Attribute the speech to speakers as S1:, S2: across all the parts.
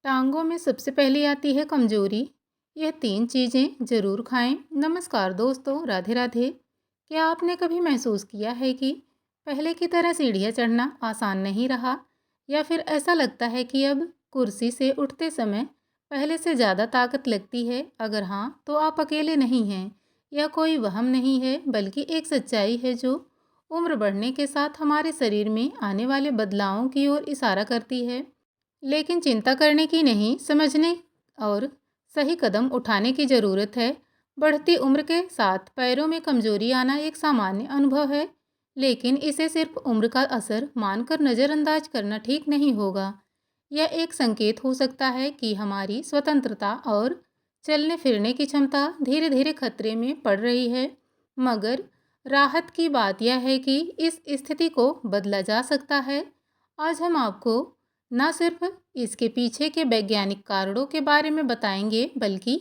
S1: टांगों में सबसे पहले आती है कमजोरी। यह तीन चीज़ें ज़रूर खाएं। नमस्कार दोस्तों, राधे राधे। क्या आपने कभी महसूस किया है कि पहले की तरह सीढ़ियाँ चढ़ना आसान नहीं रहा, या फिर ऐसा लगता है कि अब कुर्सी से उठते समय पहले से ज़्यादा ताकत लगती है? अगर हाँ, तो आप अकेले नहीं हैं। यह कोई वहम नहीं है, बल्कि एक सच्चाई है जो उम्र बढ़ने के साथ हमारे शरीर में आने वाले बदलावों की ओर इशारा करती है। लेकिन चिंता करने की नहीं, समझने और सही कदम उठाने की ज़रूरत है। बढ़ती उम्र के साथ पैरों में कमजोरी आना एक सामान्य अनुभव है, लेकिन इसे सिर्फ उम्र का असर मानकर नज़रअंदाज करना ठीक नहीं होगा। यह एक संकेत हो सकता है कि हमारी स्वतंत्रता और चलने फिरने की क्षमता धीरे धीरे खतरे में पड़ रही है। मगर राहत की बात यह है कि इस स्थिति को बदला जा सकता है। आज हम आपको न सिर्फ इसके पीछे के वैज्ञानिक कारणों के बारे में बताएंगे, बल्कि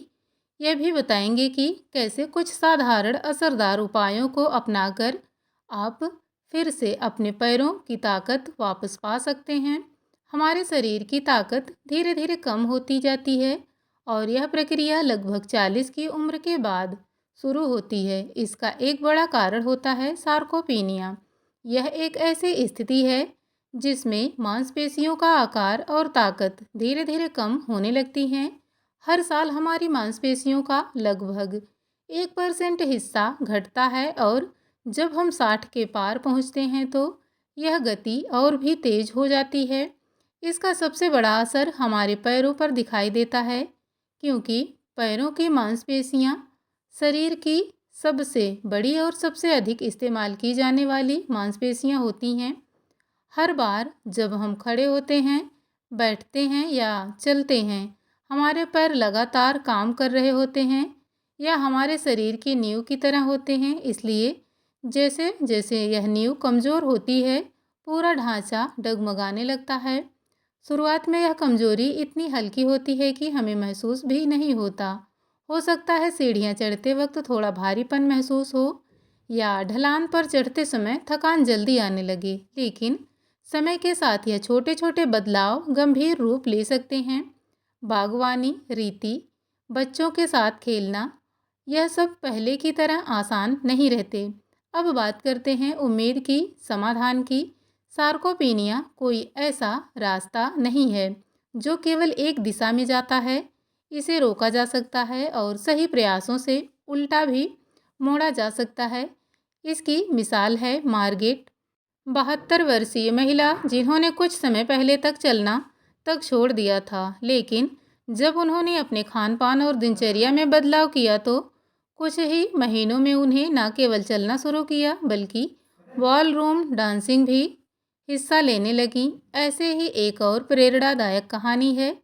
S1: यह भी बताएंगे कि कैसे कुछ साधारण असरदार उपायों को अपनाकर आप फिर से अपने पैरों की ताकत वापस पा सकते हैं। हमारे शरीर की ताकत धीरे धीरे कम होती जाती है, और यह प्रक्रिया लगभग 40 की उम्र के बाद शुरू होती है। इसका एक बड़ा कारण होता है सार्कोपीनिया। यह एक ऐसी स्थिति है जिसमें मांसपेशियों का आकार और ताकत धीरे धीरे कम होने लगती हैं। हर साल हमारी मांसपेशियों का लगभग 1% हिस्सा घटता है, और जब हम 60 के पार पहुंचते हैं तो यह गति और भी तेज हो जाती है। इसका सबसे बड़ा असर हमारे पैरों पर दिखाई देता है, क्योंकि पैरों की मांसपेशियां शरीर की सबसे बड़ी और सबसे अधिक इस्तेमाल की जाने वाली मांसपेशियां होती हैं। हर बार जब हम खड़े होते हैं, बैठते हैं या चलते हैं, हमारे पैर लगातार काम कर रहे होते हैं, या हमारे शरीर की नींव की तरह होते हैं। इसलिए जैसे जैसे यह नींव कमज़ोर होती है, पूरा ढांचा डगमगाने लगता है। शुरुआत में यह कमज़ोरी इतनी हल्की होती है कि हमें महसूस भी नहीं होता। हो सकता है सीढ़ियाँ चढ़ते वक्त थोड़ा भारीपन महसूस हो, या ढलान पर चढ़ते समय थकान जल्दी आने लगे, लेकिन समय के साथ यह छोटे छोटे बदलाव गंभीर रूप ले सकते हैं। बागवानी, रीति, बच्चों के साथ खेलना, यह सब पहले की तरह आसान नहीं रहते। अब बात करते हैं उम्मीद की, समाधान की। सार्कोपीनिया कोई ऐसा रास्ता नहीं है जो केवल एक दिशा में जाता है। इसे रोका जा सकता है और सही प्रयासों से उल्टा भी मोड़ा जा सकता है। इसकी मिसाल है मार्गेट, 72 वर्षीय महिला जिन्होंने कुछ समय पहले तक चलना तक छोड़ दिया था, लेकिन जब उन्होंने अपने खान पान और दिनचर्या में बदलाव किया तो कुछ ही महीनों में उन्हें न केवल चलना शुरू किया, बल्कि बॉल रूम डांसिंग भी हिस्सा लेने लगी। ऐसे ही एक और प्रेरणादायक कहानी है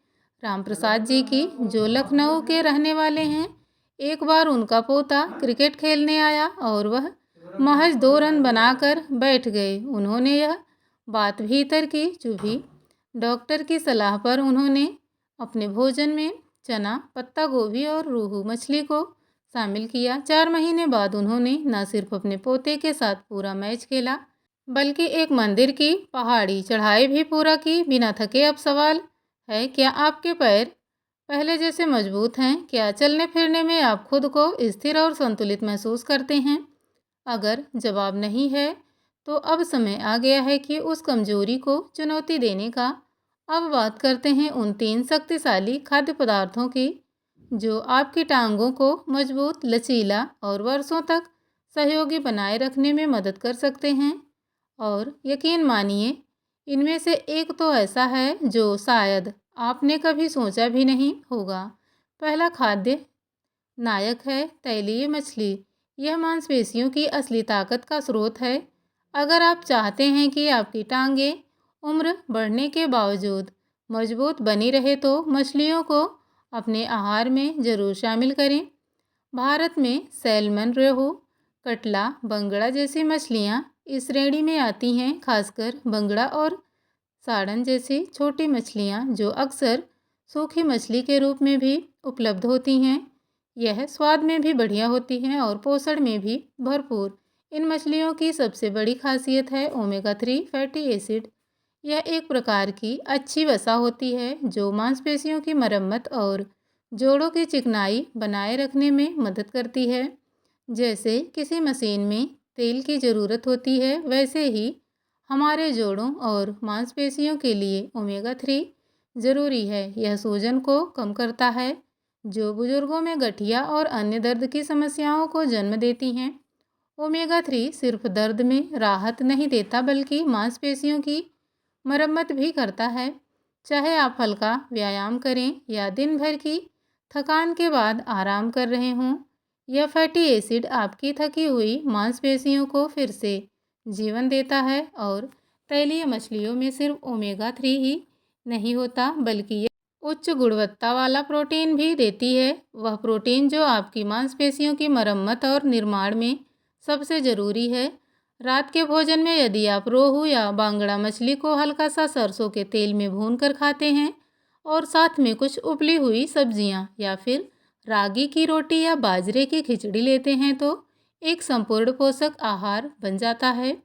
S1: राम प्रसाद जी की, जो लखनऊ के रहने वाले हैं। एक बार उनका पोता क्रिकेट खेलने आया और वह महज 2 रन बनाकर बैठ गए। उन्होंने यह बात भीतर की चुभी। डॉक्टर की सलाह पर उन्होंने अपने भोजन में चना, पत्ता गोभी और रोहू मछली को शामिल किया। 4 महीने बाद उन्होंने न सिर्फ अपने पोते के साथ पूरा मैच खेला, बल्कि एक मंदिर की पहाड़ी चढ़ाई भी पूरा की बिना थके। अब सवाल है, क्या आपके पैर पहले जैसे मजबूत हैं? क्या चलने फिरने में आप खुद को स्थिर और संतुलित महसूस करते हैं? अगर जवाब नहीं है, तो अब समय आ गया है कि उस कमजोरी को चुनौती देने का। अब बात करते हैं उन 3 शक्तिशाली खाद्य पदार्थों की जो आपकी टांगों को मजबूत, लचीला और वर्षों तक सहयोगी बनाए रखने में मदद कर सकते हैं। और यकीन मानिए, इनमें से एक तो ऐसा है जो शायद आपने कभी सोचा भी नहीं होगा। पहला खाद्य नायक है तैलीय मछली। यह मांसपेशियों की असली ताकत का स्रोत है। अगर आप चाहते हैं कि आपकी टांगें उम्र बढ़ने के बावजूद मजबूत बनी रहे, तो मछलियों को अपने आहार में ज़रूर शामिल करें। भारत में सैल्मन, रोहू, कटला, बंगड़ा जैसी मछलियाँ इस श्रेणी में आती हैं। खासकर बंगड़ा और साड़न जैसी छोटी मछलियाँ, जो अक्सर सूखी मछली के रूप में भी उपलब्ध होती हैं, यह स्वाद में भी बढ़िया होती हैं और पोषण में भी भरपूर। इन मछलियों की सबसे बड़ी खासियत है ओमेगा 3 फैटी एसिड। यह एक प्रकार की अच्छी वसा होती है जो मांसपेशियों की मरम्मत और जोड़ों की चिकनाई बनाए रखने में मदद करती है। जैसे किसी मशीन में तेल की ज़रूरत होती है, वैसे ही हमारे जोड़ों और मांसपेशियों के लिए ओमेगा 3 ज़रूरी है। यह सूजन को कम करता है, जो बुजुर्गों में गठिया और अन्य दर्द की समस्याओं को जन्म देती हैं। ओमेगा 3 सिर्फ दर्द में राहत नहीं देता, बल्कि मांसपेशियों की मरम्मत भी करता है। चाहे आप हल्का व्यायाम करें या दिन भर की थकान के बाद आराम कर रहे हों, यह फैटी एसिड आपकी थकी हुई मांसपेशियों को फिर से जीवन देता है। और तैलीय मछलियों में सिर्फ ओमेगा 3 ही नहीं होता, बल्कि यह उच्च गुणवत्ता वाला प्रोटीन भी देती है। वह प्रोटीन जो आपकी मांसपेशियों की मरम्मत और निर्माण में सबसे ज़रूरी है। रात के भोजन में यदि आप रोहू या बांगड़ा मछली को हल्का सा सरसों के तेल में भूनकर खाते हैं और साथ में कुछ उबली हुई सब्जियां या फिर रागी की रोटी या बाजरे की खिचड़ी लेते हैं, तो एक संपूर्ण पोषक आहार बन जाता है।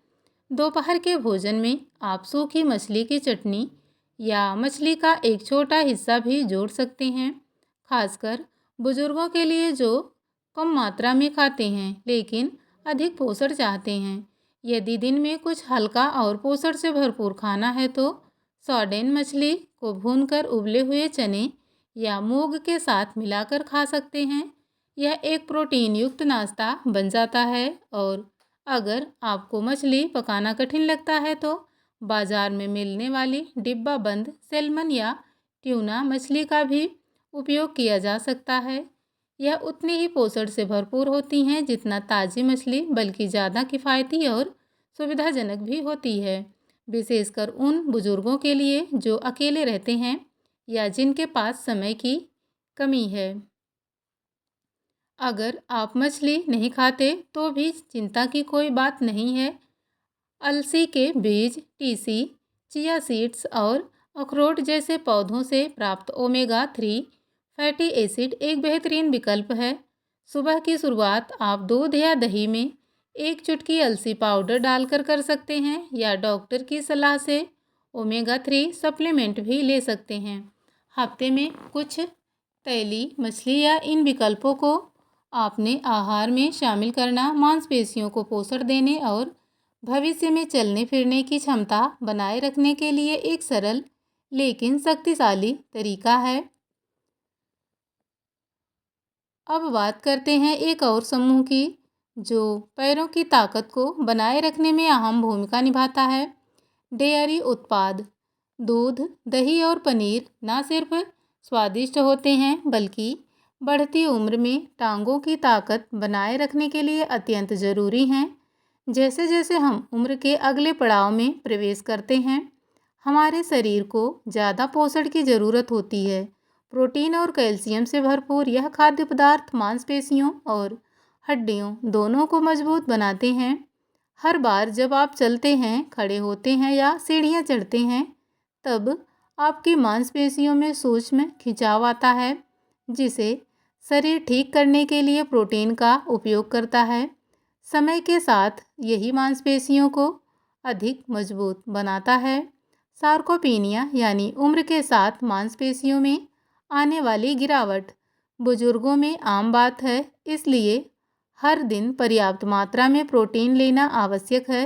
S1: दोपहर के भोजन में आप सूखी मछली की चटनी या मछली का एक छोटा हिस्सा भी जोड़ सकते हैं, खासकर बुजुर्गों के लिए जो कम मात्रा में खाते हैं लेकिन अधिक पोषण चाहते हैं। यदि दिन में कुछ हल्का और पोषण से भरपूर खाना है, तो सॉर्डेन मछली को भूनकर उबले हुए चने या मूंग के साथ मिलाकर खा सकते हैं। यह एक प्रोटीन युक्त नाश्ता बन जाता है। और अगर आपको मछली पकाना कठिन लगता है, तो बाजार में मिलने वाली डिब्बा बंद सैल्मन या ट्यूना मछली का भी उपयोग किया जा सकता है। यह उतनी ही पोषण से भरपूर होती हैं जितना ताज़ी मछली, बल्कि ज़्यादा किफ़ायती और सुविधाजनक भी होती है, विशेषकर उन बुजुर्गों के लिए जो अकेले रहते हैं या जिनके पास समय की कमी है। अगर आप मछली नहीं खाते तो भी चिंता की कोई बात नहीं है। अलसी के बीज, टीसी, चिया सीड्स और अखरोट जैसे पौधों से प्राप्त ओमेगा 3 फैटी एसिड एक बेहतरीन विकल्प है। सुबह की शुरुआत आप दूध या दही में एक चुटकी अलसी पाउडर डालकर कर सकते हैं, या डॉक्टर की सलाह से ओमेगा 3 सप्लीमेंट भी ले सकते हैं। हफ्ते में कुछ तैली मछली या इन विकल्पों को आपने आहार में शामिल करना मांसपेशियों को पोषण देने और भविष्य में चलने फिरने की क्षमता बनाए रखने के लिए एक सरल लेकिन शक्तिशाली तरीका है। अब बात करते हैं एक और समूह की, जो पैरों की ताकत को बनाए रखने में अहम भूमिका निभाता है। डेयरी उत्पाद। दूध, दही और पनीर न सिर्फ स्वादिष्ट होते हैं, बल्कि बढ़ती उम्र में टांगों की ताकत बनाए रखने के लिए अत्यंत ज़रूरी हैं। जैसे जैसे हम उम्र के अगले पड़ाव में प्रवेश करते हैं, हमारे शरीर को ज़्यादा पोषण की ज़रूरत होती है। प्रोटीन और कैल्शियम से भरपूर यह खाद्य पदार्थ मांसपेशियों और हड्डियों दोनों को मजबूत बनाते हैं। हर बार जब आप चलते हैं, खड़े होते हैं या सीढ़ियाँ चढ़ते हैं, तब आपकी मांसपेशियों में सूक्ष्म खिंचाव आता है, जिसे शरीर ठीक करने के लिए प्रोटीन का उपयोग करता है। समय के साथ यही मांसपेशियों को अधिक मजबूत बनाता है। सार्कोपीनिया यानी उम्र के साथ मांसपेशियों में आने वाली गिरावट बुजुर्गों में आम बात है, इसलिए हर दिन पर्याप्त मात्रा में प्रोटीन लेना आवश्यक है।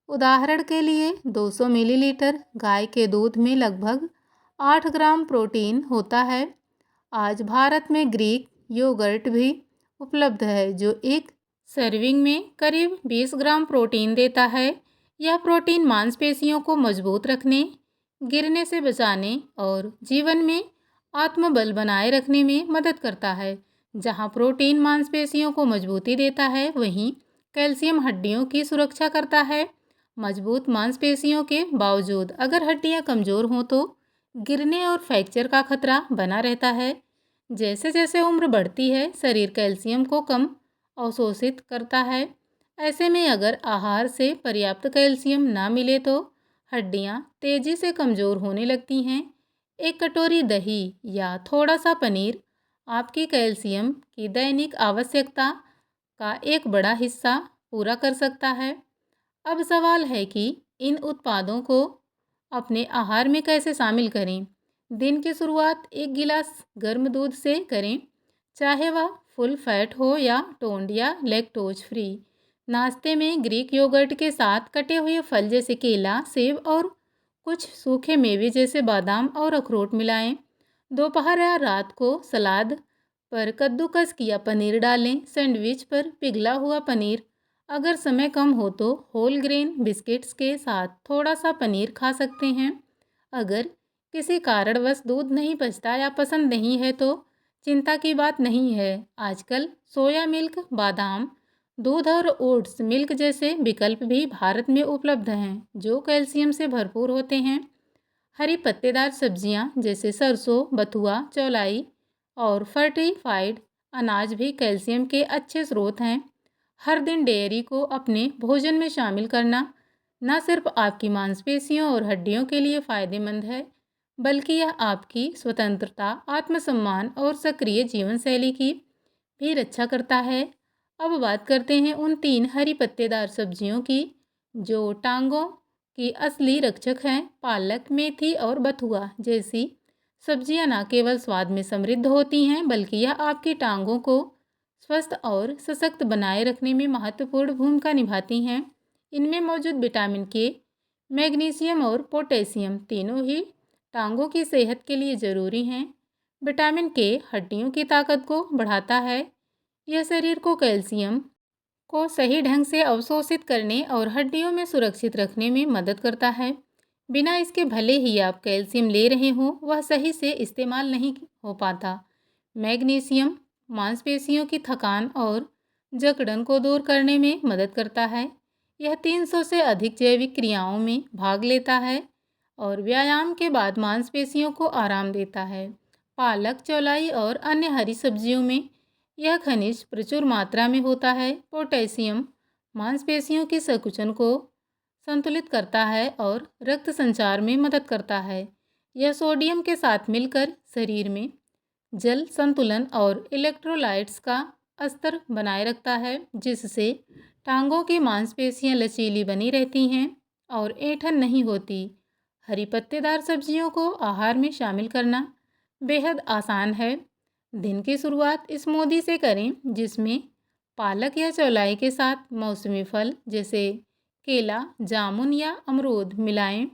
S1: उदाहरण के लिए 200 मिलीलीटर गाय के दूध में लगभग 8 ग्राम प्रोटीन होता है। आज भारत में ग्रीक योगर्ट भी उपलब्ध है, जो एक सर्विंग में करीब 20 ग्राम प्रोटीन देता है। यह प्रोटीन मांसपेशियों को मजबूत रखने, गिरने से बचाने और जीवन में आत्मबल बनाए रखने में मदद करता है। जहां प्रोटीन मांसपेशियों को मजबूती देता है, वहीं कैल्शियम हड्डियों की सुरक्षा करता है। मजबूत मांसपेशियों के बावजूद अगर हड्डियां कमज़ोर हों, तो गिरने और फ्रैक्चर का खतरा बना रहता है। जैसे जैसे उम्र बढ़ती है, शरीर कैल्शियम को कम अवशोषित करता है। ऐसे में अगर आहार से पर्याप्त कैल्शियम ना मिले, तो हड्डियां तेजी से कमज़ोर होने लगती हैं। एक कटोरी दही या थोड़ा सा पनीर आपकी कैल्शियम की दैनिक आवश्यकता का एक बड़ा हिस्सा पूरा कर सकता है। अब सवाल है कि इन उत्पादों को अपने आहार में कैसे शामिल करें। दिन की शुरुआत एक गिलास गर्म दूध से करें, चाहे वह फुल फैट हो या टोन्ड या लैक्टोज फ्री। नाश्ते में ग्रीक योगर्ट के साथ कटे हुए फल जैसे केला, सेब और कुछ सूखे मेवे जैसे बादाम और अखरोट मिलाएं। दोपहर या रात को सलाद पर कद्दूकस किया पनीर डालें। सैंडविच पर पिघला हुआ पनीर। अगर समय कम हो तो होल ग्रेन बिस्किट्स के साथ थोड़ा सा पनीर खा सकते हैं। अगर किसी कारणवश दूध नहीं पचता या पसंद नहीं है तो चिंता की बात नहीं है। आजकल सोया मिल्क, बादाम दूध और ओट्स मिल्क जैसे विकल्प भी भारत में उपलब्ध हैं, जो कैल्शियम से भरपूर होते हैं। हरी पत्तेदार सब्जियां जैसे सरसों, बथुआ, चौलाई और फर्टिफाइड अनाज भी कैल्शियम के अच्छे स्रोत हैं। हर दिन डेयरी को अपने भोजन में शामिल करना न सिर्फ आपकी मांसपेशियों और हड्डियों के लिए फ़ायदेमंद है, बल्कि यह आपकी स्वतंत्रता, आत्मसम्मान और सक्रिय जीवन शैली की भी रक्षा करता है। अब बात करते हैं उन 3 हरी पत्तेदार सब्जियों की जो टांगों की असली रक्षक हैं। पालक, मेथी और बथुआ जैसी सब्जियां न केवल स्वाद में समृद्ध होती हैं, बल्कि यह आपकी टांगों को स्वस्थ और सशक्त बनाए रखने में महत्वपूर्ण भूमिका निभाती हैं। इनमें मौजूद विटामिन के, मैग्नीशियम और पोटेशियम तीनों ही टांगों की सेहत के लिए ज़रूरी हैं। विटामिन के हड्डियों की ताकत को बढ़ाता है। यह शरीर को कैल्शियम को सही ढंग से अवशोषित करने और हड्डियों में सुरक्षित रखने में मदद करता है। बिना इसके भले ही आप कैल्शियम ले रहे हों, वह सही से इस्तेमाल नहीं हो पाता। मैग्नीशियम मांसपेशियों की थकान और जकड़न को दूर करने में मदद करता है। यह 300 से अधिक जैविक क्रियाओं में भाग लेता है और व्यायाम के बाद मांसपेशियों को आराम देता है। पालक, चौलाई और अन्य हरी सब्जियों में यह खनिज प्रचुर मात्रा में होता है। पोटेशियम मांसपेशियों की संकुचन को संतुलित करता है और रक्त संचार में मदद करता है। यह सोडियम के साथ मिलकर शरीर में जल संतुलन और इलेक्ट्रोलाइट्स का स्तर बनाए रखता है, जिससे टांगों की मांसपेशियां लचीली बनी रहती हैं और ऐंठन नहीं होती। हरी पत्तेदार सब्जियों को आहार में शामिल करना बेहद आसान है। दिन की शुरुआत स्मूदी से करें, जिसमें पालक या चौलाई के साथ मौसमी फल जैसे केला, जामुन या अमरूद मिलाएं।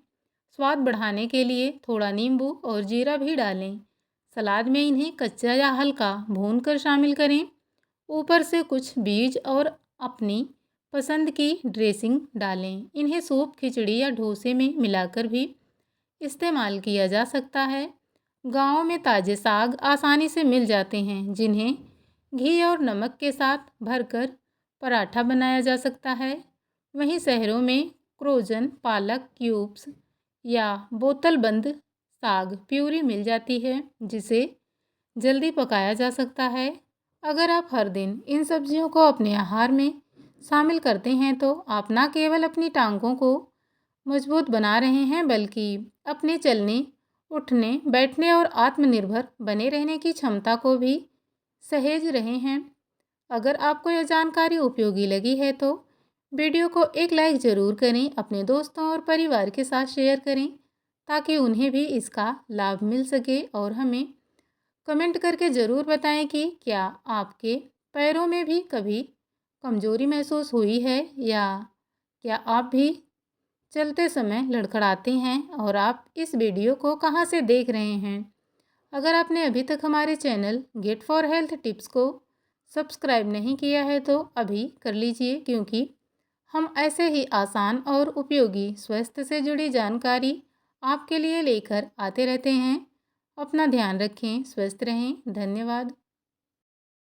S1: स्वाद बढ़ाने के लिए थोड़ा नींबू और जीरा भी डालें। सलाद में इन्हें कच्चा या हल्का भूनकर शामिल करें। ऊपर से कुछ बीज और अपनी पसंद की ड्रेसिंग डालें। इन्हें सूप, खिचड़ी या डोसे में मिलाकर भी इस्तेमाल किया जा सकता है। गाँव में ताज़े साग आसानी से मिल जाते हैं, जिन्हें घी और नमक के साथ भरकर पराठा बनाया जा सकता है। वहीं शहरों में फ्रोजन पालक क्यूब्स या बोतल-बंद साग प्यूरी मिल जाती है, जिसे जल्दी पकाया जा सकता है। अगर आप हर दिन इन सब्जियों को अपने आहार में शामिल करते हैं तो आप न केवल अपनी टांगों को मजबूत बना रहे हैं, बल्कि अपने चलने, उठने, बैठने और आत्मनिर्भर बने रहने की क्षमता को भी सहेज रहे हैं। अगर आपको यह जानकारी उपयोगी लगी है तो वीडियो को एक लाइक ज़रूर करें, अपने दोस्तों और परिवार के साथ शेयर करें ताकि उन्हें भी इसका लाभ मिल सके। और हमें कमेंट करके ज़रूर बताएं कि क्या आपके पैरों में भी कभी कमज़ोरी महसूस हुई है, या क्या आप भी चलते समय लड़खड़ाते हैं और आप इस वीडियो को कहाँ से देख रहे हैं। अगर आपने अभी तक हमारे channel get for health tips को सब्सक्राइब नहीं किया है तो अभी कर लीजिए, क्योंकि हम ऐसे ही आसान और उपयोगी स्वास्थ्य से जुड़ी जानकारी आपके लिए लेकर आते रहते हैं। अपना ध्यान रखें, स्वस्थ रहें। धन्यवाद।